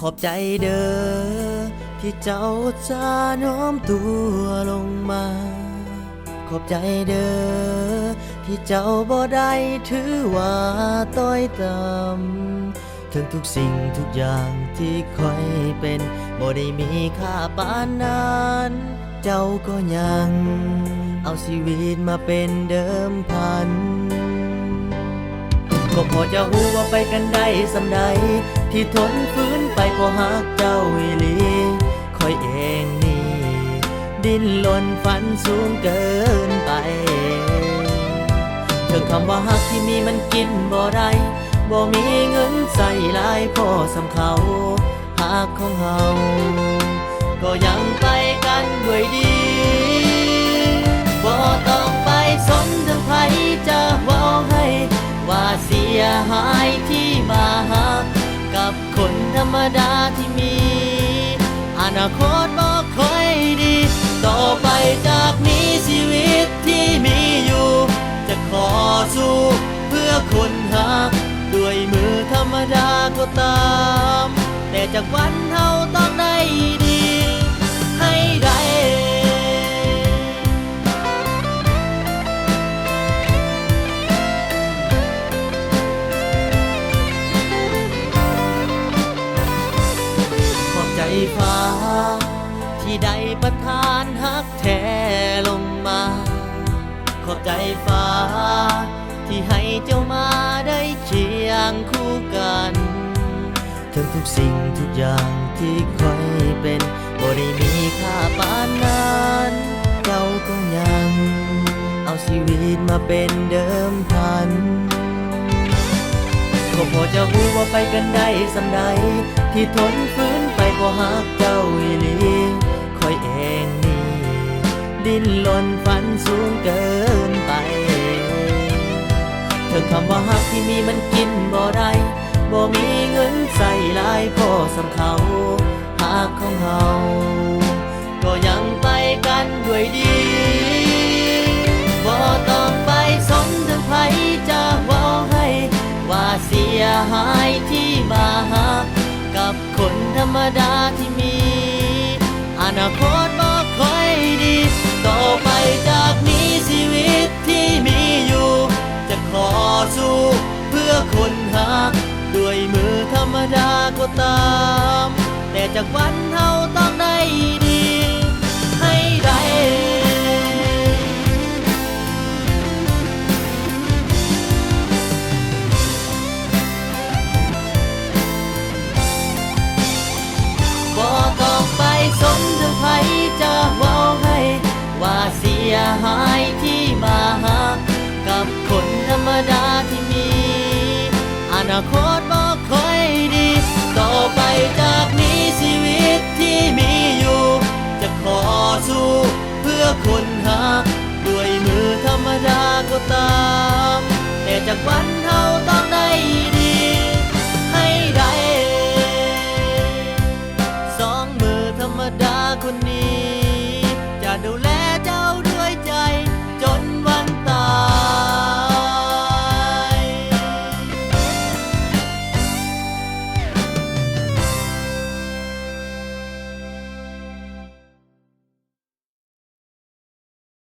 ขอบใจเด้อที่เจ้าจะน้อมตัวลงมาขอบใจเด้อที่เจ้าบ่ได้ถือว่าต้อยต่ำถึงทุกสิ่งทุกอย่างที่ค่อยเป็นบ่ได้มีค่าปานนั้นเจ้าก็ยังเอาชีวิตมาเป็นเดิมพันก็พอจะหูว่าไปกันได้สำใดที่ทนฝืนไปเพราะหักเจ้าอีหลีคอยเองนี่ดิ้นรนฝันสูงเกินไปเธอคำว่าหักที่มีมันกินบ่ได้บ่มีเงินใส่หลายพอสำเขาหักของเฮาก็ยังไปกันด้วยดีบ่ต้องไปสนถึงใครจะเว้าให้ว่าเสียหายที่มาหักกับคนธรรมดาที่มีอนาคตบ่ค่อยดีต่อไปจากนี้ชีวิตที่มีอยู่จะขอสู้เพื่อคนหักด้วยมือธรรมดาก็ตามแต่จากวันเฮาต้องได้ดีให้ได้ใจฟ้าที่ได้ประทานฮักแท้ลงมาขอบใจฟ้าที่ให้เจ้ามาได้เคียงคู่กันทั้งทุกสิ่งทุกอย่างที่ค่อยเป็นบ่ได้มีค่าปานนั้นเจ้าก็ยังเอาชีวิตมาเป็นเดิมพันก็พอจะหูว่าไปกันได้สำใดที่ทนฝืนไปเพราะหักเจ้าอีหลีคอยเองนี่ดิ้นรนฝันสูงเกินไปเธอคำว่าหักที่มีมันกินบ่ได้บ่มีเงินใส่หลายพอสำเขาหักของเฮาก็ยังไปกันด้วยดีบ่ต้องไปสนถึงใครจะเว้าให้ว่าเสียหายที่มาหักกับคนธรรมดาที่มีอนาคตบ่ค่อยดีต่อไปจากนี้ชีวิตที่มีอยู่จะขอสู้เพื่อคนหักด้วยมือธรรมดาก็ตามแต่จากวันเฮาต้องได้ดีให้ได้บ่ต้องไปสนถึงใครจะเว้าให้ว่าเสียหายที่มาหักกับคนธรรมดาที่มีอนาคตบ่ค่อยดีต่อไปจากนี้ชีวิตที่มีอยู่จะขอสู้เพื่อคนหักด้วยมือธรรมดาก็ตามแต่จากวันเฮาต้อง